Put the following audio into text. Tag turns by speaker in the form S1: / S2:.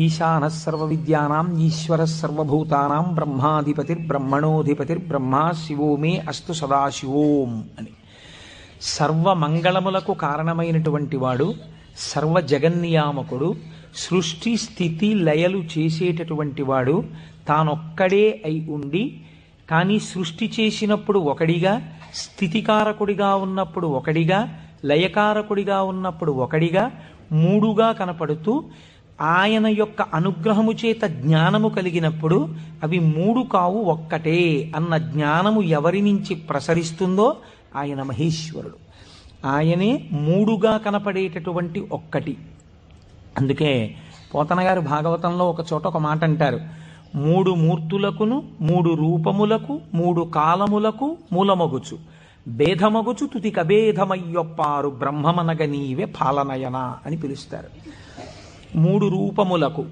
S1: ఈశానః సర్వవిద్యానాం ఈశ్వరః సర్వభూతానాం బ్రహ్మాధిపతిర్బ్రహ్మణోధిపతిర్బ్రహ్మ శివో మే అస్తు సదాశివోం అని. సర్వమంగళములకు కారణమైనటువంటి వాడు, సర్వ జగన్నియామకుడు, సృష్టి స్థితి లయలు చేసేటటువంటి వాడు తానొక్కడే అయి ఉండి, కానీ సృష్టి చేసినప్పుడు ఒకడిగా, స్థితికారకుడిగా ఉన్నప్పుడు ఒకడిగా, లయకారకుడిగా ఉన్నప్పుడు ఒకడిగా, మూడుగా కనపడుతూ ఆయన యొక్క అనుగ్రహము చేత జ్ఞానము కలిగినప్పుడు అవి మూడు కావు ఒక్కటే అన్న జ్ఞానము ఎవరి నుంచి ప్రసరిస్తుందో ఆయన మహేశ్వరుడు. ఆయనే మూడుగా కనపడేటటువంటి ఒక్కటి. అందుకే పోతన గారు భాగవతంలో ఒక చోట ఒక మాట అంటారు, మూడు మూర్తులకును మూడు రూపములకు మూడు కాలములకు మూలమగుచు భేదమగుచు తుతి కభేదమయ్యొప్పారు బ్రహ్మమనగ నీవే పాలనయన అని పిలుస్తారు. మూడు రూపములకు